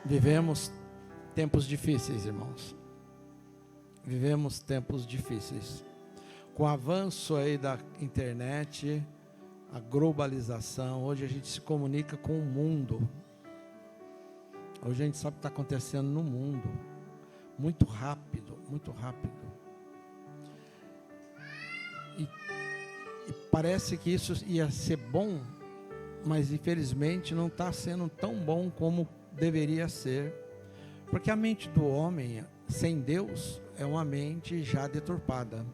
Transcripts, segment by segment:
Vivemos tempos difíceis, irmãos. Vivemos tempos difíceis. Com o avanço aí da internet, a globalização, hoje a gente se comunica com o mundo. Hoje a gente sabe o que está acontecendo no mundo. Muito rápido, muito rápido. E parece que isso ia ser bom, mas infelizmente não está sendo tão bom como deveria ser. Porque a mente do homem, sem Deus, é uma mente já deturpada.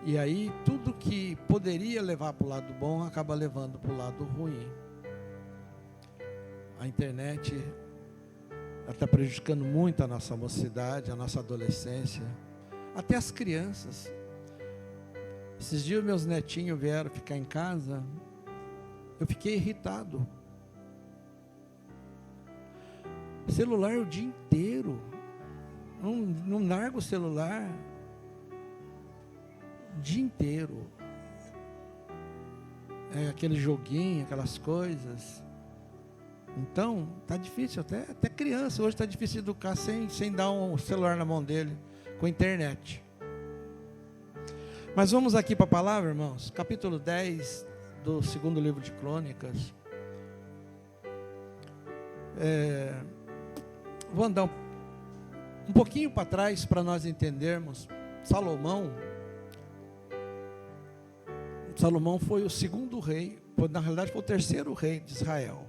E aí tudo que poderia levar para o lado bom, acaba levando para o lado ruim. A internet está prejudicando muito a nossa mocidade, a nossa adolescência, até as crianças. Esses dias meus netinhos vieram ficar em casa, eu fiquei irritado. Celular o dia inteiro, não larga o celular o dia inteiro. É aquele joguinho, aquelas coisas. Então, está difícil, até criança hoje está difícil educar sem dar um celular na mão dele, com internet. Mas vamos aqui para a palavra, irmãos, capítulo 10 do segundo livro de Crônicas. Vou andar um pouquinho para trás para nós entendermos. Salomão foi o segundo rei, na realidade foi o terceiro rei de Israel.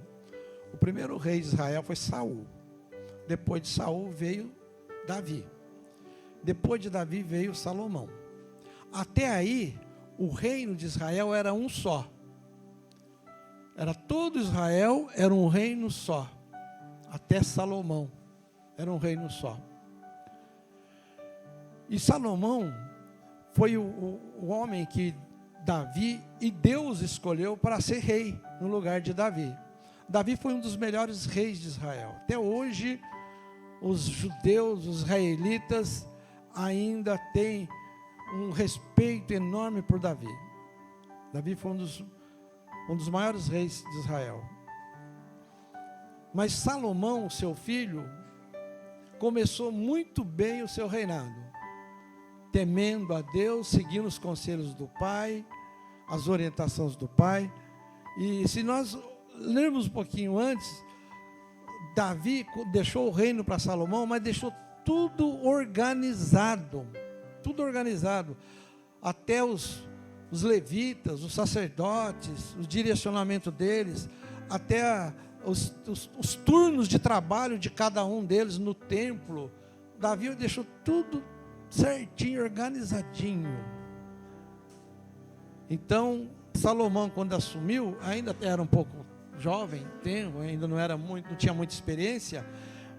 O primeiro rei de Israel foi Saul. Depois de Saul veio Davi. Depois de Davi veio Salomão. Até aí, o reino de Israel era um só. Era todo Israel, era um reino só. Até Salomão, era um reino só. E Salomão foi o homem que Davi e Deus escolheu para ser rei no lugar de Davi. Davi foi um dos melhores reis de Israel. Até hoje, os judeus, os israelitas, ainda têm um respeito enorme por Davi. Davi foi um dos maiores reis de Israel. Mas Salomão, seu filho, começou muito bem o seu reinado, temendo a Deus, seguindo os conselhos do pai, as orientações do pai. E se nós lermos um pouquinho antes, Davi deixou o reino para Salomão, mas deixou tudo organizado, até os levitas, os sacerdotes, o direcionamento deles, até os turnos de trabalho de cada um deles no templo. Davi deixou tudo certinho, organizadinho. Então, Salomão, quando assumiu, ainda era um pouco jovem, ainda não tinha muita experiência,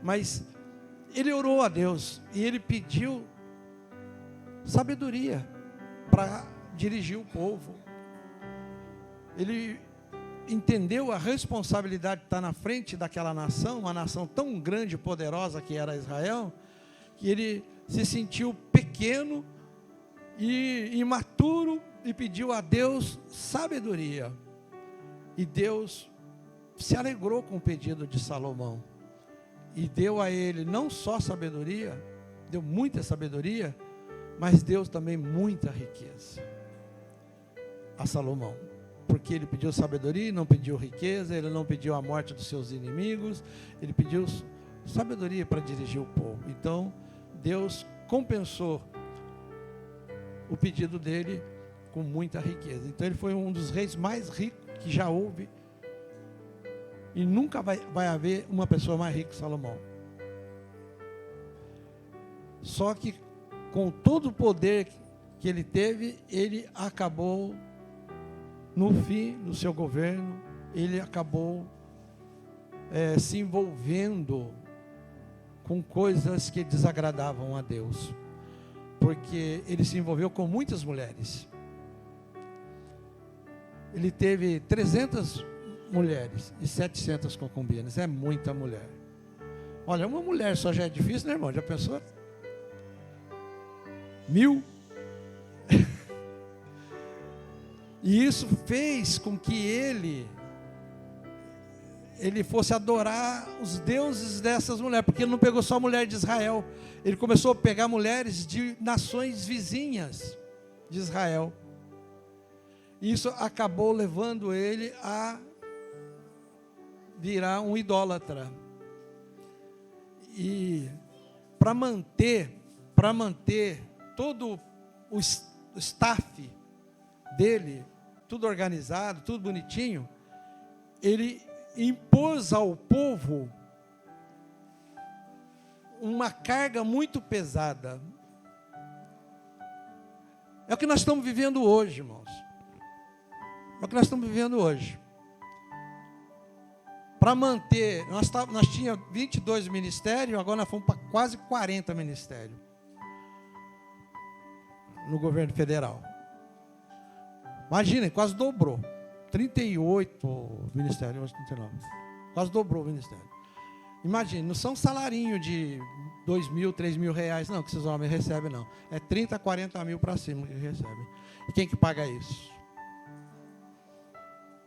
mas ele orou a Deus e ele pediu sabedoria para dirigir o povo. Ele entendeu a responsabilidade de estar na frente daquela nação, uma nação tão grande e poderosa que era Israel, que ele se sentiu pequeno e imaturo e pediu a Deus sabedoria. E Deus se alegrou com o pedido de Salomão e deu a ele não só sabedoria, deu muita sabedoria, mas deu também muita riqueza a Salomão, porque ele pediu sabedoria e não pediu riqueza, ele não pediu a morte dos seus inimigos, ele pediu sabedoria para dirigir o povo. Então Deus compensou o pedido dele com muita riqueza. Então ele foi um dos reis mais ricos que já houve, e nunca vai haver uma pessoa mais rica que Salomão. Só que com todo o poder que ele teve, ele acabou, no fim do seu governo, ele acabou se envolvendo com coisas que desagradavam a Deus, porque ele se envolveu com muitas mulheres. Ele teve 300 mulheres e 700 concubinas, é muita mulher. Olha, uma mulher só já é difícil, né, irmão? Já pensou? 1000? E isso fez com que ele ele fosse adorar os deuses dessas mulheres, porque ele não pegou só a mulher de Israel, ele começou a pegar mulheres de nações vizinhas de Israel. Isso acabou levando ele a virar um idólatra. E para manter todo o staff dele, tudo organizado, tudo bonitinho, ele impôs ao povo uma carga muito pesada. É o que nós estamos vivendo hoje, irmãos. É o que nós estamos vivendo hoje. Para manter, nós tínhamos 22 ministérios, agora nós fomos para quase 40 ministérios no governo federal. Imaginem, quase dobrou. 38 ministérios, 39. Quase dobrou o ministério. Imagine, não são salarinho de 2 mil, 3 mil reais, não, que esses homens recebem, não. É 30, 40 mil para cima que recebem. E quem que paga isso?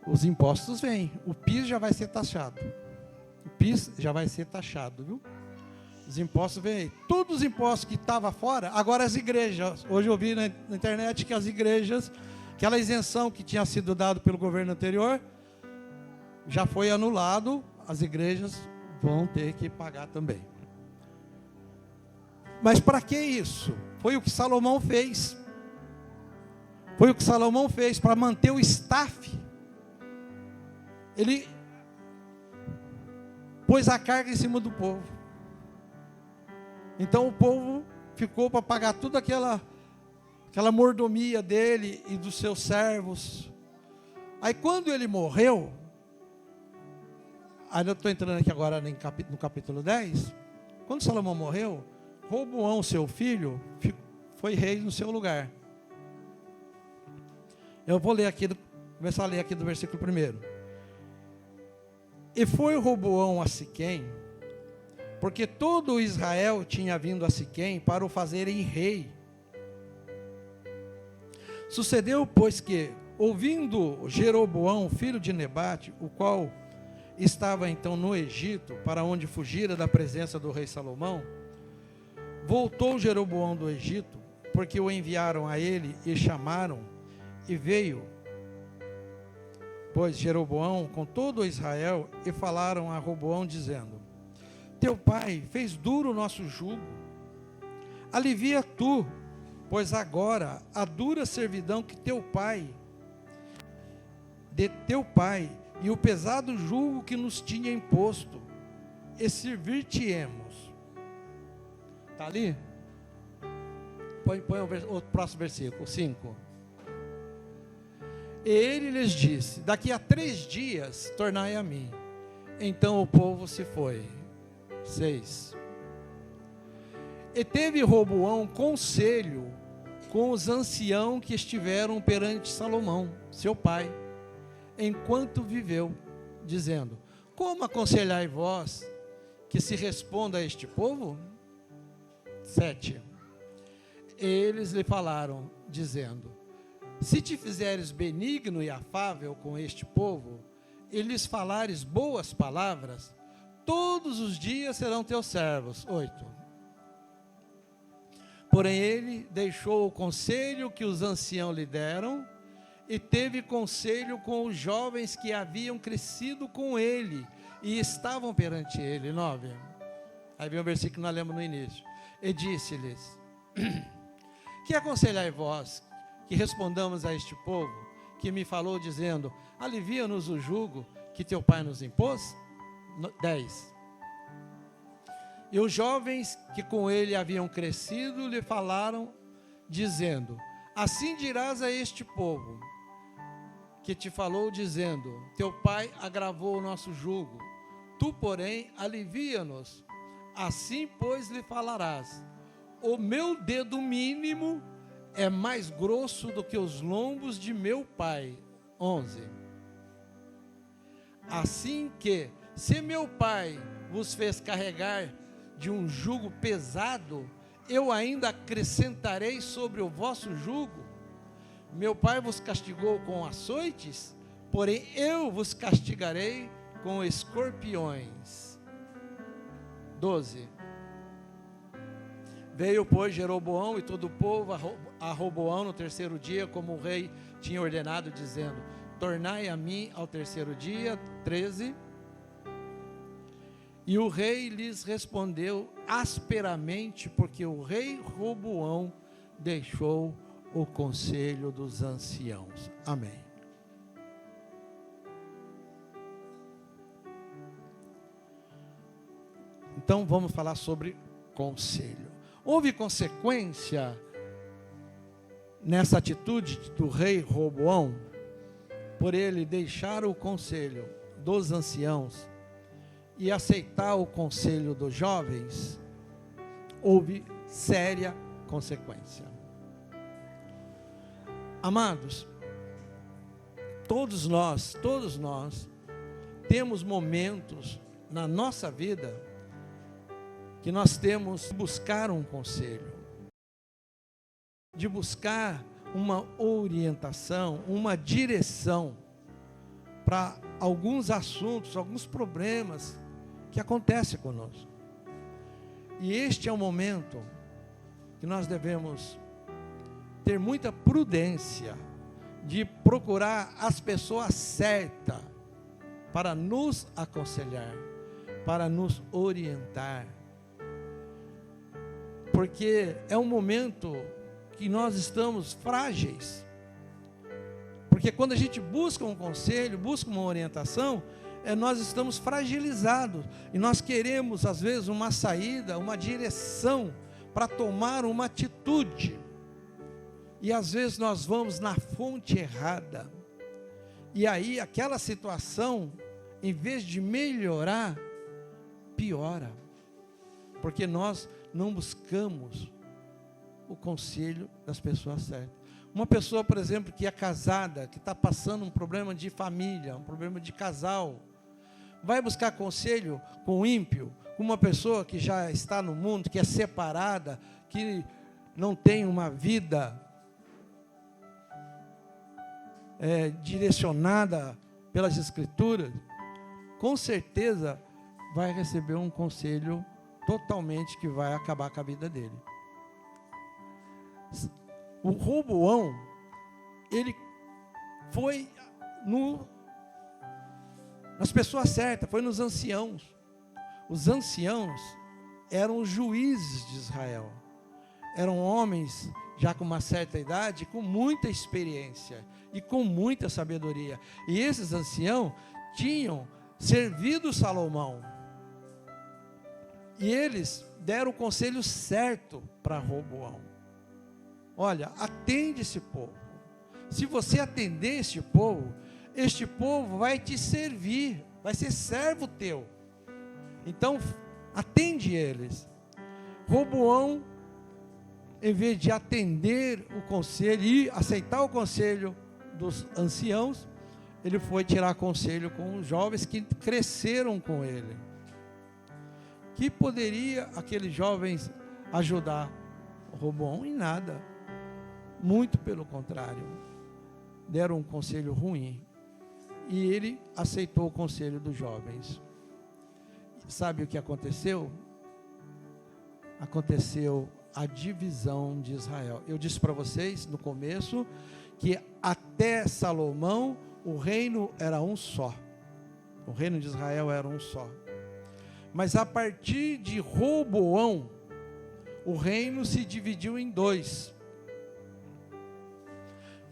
Os impostos vêm. O PIS já vai ser taxado. O PIS já vai ser taxado, viu? Os impostos vêm aí. Todos os impostos que estavam fora, agora as igrejas. Hoje eu vi na internet que as igrejas, aquela isenção que tinha sido dada pelo governo anterior, já foi anulado. As igrejas vão ter que pagar também. Mas para que isso? Foi o que Salomão fez. Foi o que Salomão fez para manter o staff. Ele pôs a carga em cima do povo. Então o povo ficou para pagar toda aquela mordomia dele e dos seus servos. Aí quando ele morreu, aí eu estou entrando aqui agora no capítulo 10, quando Salomão morreu, Roboão, seu filho, foi rei no seu lugar. Eu vou ler aqui, começar a ler aqui do versículo 1. E foi Roboão a Siquém, porque todo Israel tinha vindo a Siquém para o fazerem rei. Sucedeu, pois, que, ouvindo Jeroboão, filho de Nebate, o qual estava então no Egito, para onde fugira da presença do rei Salomão, voltou Jeroboão do Egito, porque o enviaram a ele e chamaram, e veio, pois, Jeroboão com todo Israel, e falaram a Roboão, dizendo: teu pai fez duro o nosso jugo, alivia tu, pois agora a dura servidão que teu pai, de teu pai, e o pesado jugo que nos tinha imposto, e servir-te-emos. Está ali? Põe o próximo versículo, 5. E ele lhes disse: daqui a 3 dias tornai a mim. Então o povo se foi. 6. E teve Roboão conselho com os anciãos que estiveram perante Salomão, seu pai, enquanto viveu, dizendo: como aconselhai vós que se responda a este povo? 7. Eles lhe falaram, dizendo: se te fizeres benigno e afável com este povo, e lhes falares boas palavras, todos os dias serão teus servos. 8. Porém ele deixou o conselho que os anciãos lhe deram, e teve conselho com os jovens que haviam crescido com ele, e estavam perante ele. 9. Aí vem o versículo que nós lemos no início. E disse-lhes: que aconselhai vós que respondamos a este povo, que me falou dizendo: alivia-nos o jugo que teu pai nos impôs? 10. E os jovens que com ele haviam crescido lhe falaram, dizendo: assim dirás a este povo, que te falou dizendo: teu pai agravou o nosso jugo, tu, porém, alivia-nos. Assim, pois, lhe falarás: o meu dedo mínimo é mais grosso do que os lombos de meu pai. 11. Assim que, se meu pai vos fez carregar de um jugo pesado, eu ainda acrescentarei sobre o vosso jugo. Meu pai vos castigou com açoites, porém eu vos castigarei com escorpiões. 12. Veio, pois, Jeroboão e todo o povo a Roboão no terceiro dia, como o rei tinha ordenado, dizendo: tornai a mim ao terceiro dia. 13. E o rei lhes respondeu asperamente, porque o rei Roboão deixou o conselho dos anciãos. Amém. Então vamos falar sobre conselho. Houve consequência nessa atitude do rei Roboão, por ele deixar o conselho dos anciãos e aceitar o conselho dos jovens? Houve séria consequência. Amados, todos nós temos momentos na nossa vida que nós temos que buscar um conselho, de buscar uma orientação, uma direção para alguns assuntos, alguns problemas que acontecem conosco. E este é o momento que nós devemos ter muita prudência de procurar as pessoas certas para nos aconselhar, para nos orientar. Porque é um momento que nós estamos frágeis. Porque quando a gente busca um conselho, busca uma orientação, nós estamos fragilizados. E nós queremos, às vezes, uma saída, uma direção para tomar uma atitude. E às vezes nós vamos na fonte errada. E aí aquela situação, em vez de melhorar, piora. Porque nós não buscamos o conselho das pessoas certas. Uma pessoa, por exemplo, que é casada, que está passando um problema de família, um problema de casal, vai buscar conselho com o ímpio, com uma pessoa que já está no mundo, que é separada, que não tem uma vida direcionada pelas Escrituras, com certeza vai receber um conselho totalmente que vai acabar com a vida dele. O Roboão, ele foi nas pessoas certas, foi nos anciãos. Os anciãos eram os juízes de Israel. Eram homens já com uma certa idade, com muita experiência e com muita sabedoria. E esses anciãos tinham servido Salomão. E eles deram o conselho certo para Roboão. Olha, atende esse povo. Se você atender este povo vai te servir, vai ser servo teu. Então, atende eles. Roboão, em vez de atender o conselho e aceitar o conselho dos anciãos, ele foi tirar conselho com os jovens que cresceram com ele. Que poderia aqueles jovens ajudar Roboão? Em nada. Muito pelo contrário. Deram um conselho ruim. E ele aceitou o conselho dos jovens. Sabe o que aconteceu? Aconteceu a divisão de Israel. Eu disse para vocês no começo que até Salomão o reino era um só. O reino de Israel era um só. Mas a partir de Roboão, o reino se dividiu em dois.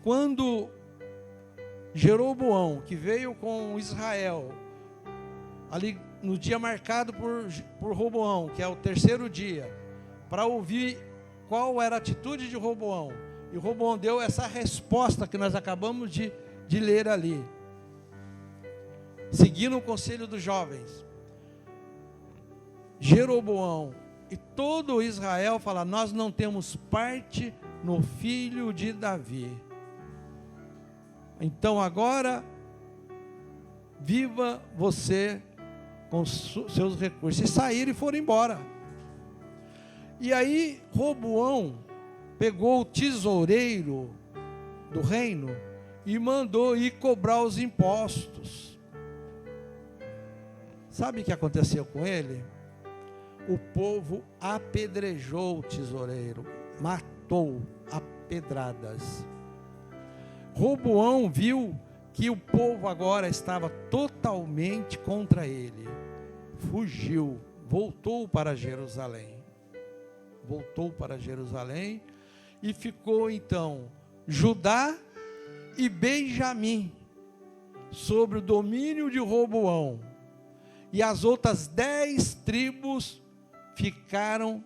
Quando Jeroboão, que veio com Israel, ali no dia marcado por Roboão, que é o terceiro dia, para ouvir qual era a atitude de Roboão, e Roboão deu essa resposta que nós acabamos de ler ali, seguindo o conselho dos jovens. Jeroboão e todo Israel fala: nós não temos parte no filho de Davi. Então agora viva você com seus recursos. E saíram e foram embora. E aí Roboão pegou o tesoureiro do reino e mandou ir cobrar os impostos. Sabe o que aconteceu com ele? O povo apedrejou o tesoureiro, matou a pedradas. Roboão viu que o povo agora estava totalmente contra ele. Fugiu, voltou para Jerusalém. Voltou para Jerusalém e ficou então Judá e Benjamim sobre o domínio de Roboão. E as outras 10 tribos ficaram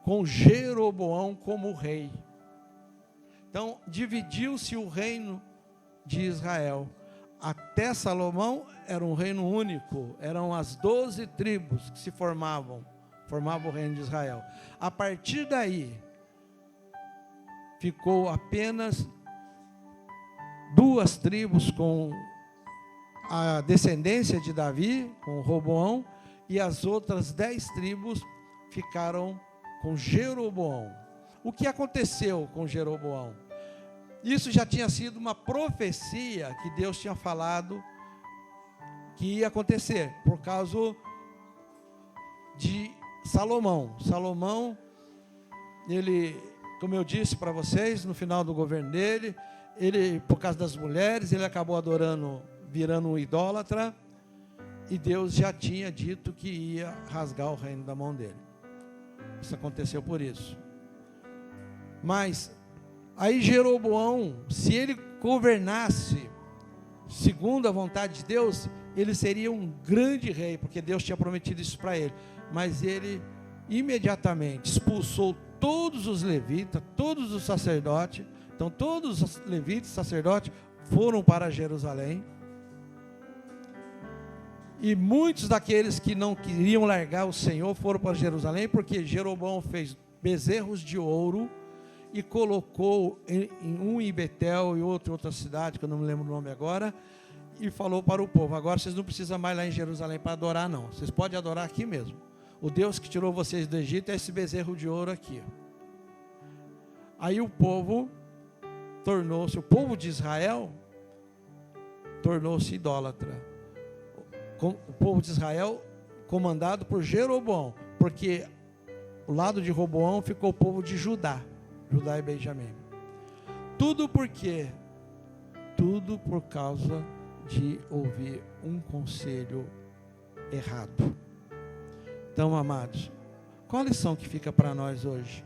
com Jeroboão como rei. Então, dividiu-se o reino de Israel. Até Salomão era um reino único, eram as 12 tribos que se formavam o reino de Israel. A partir daí, ficou apenas 2 tribos com a descendência de Davi, com Roboão, e as outras 10 tribos ficaram com Jeroboão. O que aconteceu com Jeroboão? Isso já tinha sido uma profecia que Deus tinha falado que ia acontecer, por causa de Salomão. Salomão, ele, como eu disse para vocês, no final do governo dele, ele, por causa das mulheres, ele acabou adorando, virando um idólatra, e Deus já tinha dito que ia rasgar o reino da mão dele. Isso aconteceu por isso. Mas aí Jeroboão, se ele governasse segundo a vontade de Deus, ele seria um grande rei, porque Deus tinha prometido isso para ele. Mas ele imediatamente expulsou todos os levitas, todos os sacerdotes. Então todos os levitas, sacerdotes, foram para Jerusalém. E muitos daqueles que não queriam largar o Senhor foram para Jerusalém, porque Jeroboão fez bezerros de ouro e colocou um em Betel e outro em outra cidade, que eu não me lembro o nome agora, e falou para o povo: agora vocês não precisam mais lá em Jerusalém para adorar, não. Vocês podem adorar aqui mesmo. O Deus que tirou vocês do Egito é esse bezerro de ouro aqui. Aí o povo de Israel tornou-se idólatra. O povo de Israel comandado por Jeroboão, porque o lado de Roboão ficou o povo de Judá e Benjamim. Tudo por quê? Tudo por causa de ouvir um conselho errado. Então, amados, qual a lição que fica para nós hoje?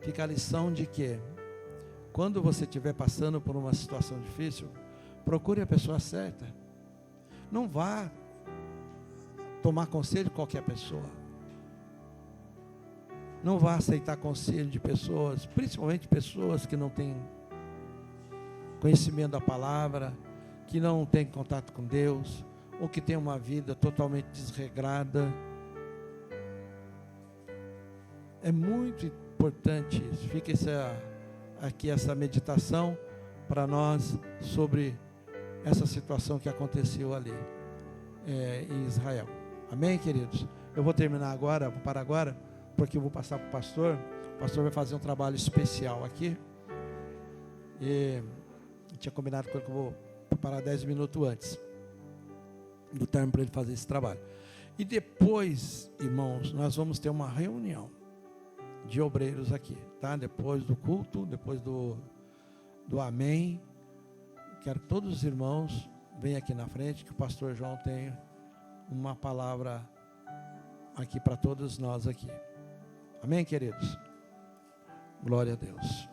Fica a lição de que, quando você estiver passando por uma situação difícil, procure a pessoa certa. Não vá tomar conselho de qualquer pessoa. Não vá aceitar conselho de pessoas, principalmente pessoas que não têm conhecimento da palavra, que não têm contato com Deus, ou que têm uma vida totalmente desregrada. É muito importante isso. Fica aqui essa meditação para nós sobre essa situação que aconteceu ali em Israel. Amém, queridos? Eu vou terminar agora, vou parar agora, porque eu vou passar para o pastor. O pastor vai fazer um trabalho especial aqui. E eu tinha combinado com ele que eu vou parar 10 minutos antes do término para ele fazer esse trabalho. E depois, irmãos, nós vamos ter uma reunião de obreiros aqui, tá? Depois do culto, depois do amém. Quero que todos os irmãos venham aqui na frente, que o pastor João tem uma palavra aqui para todos nós aqui. Amém, queridos? Glória a Deus.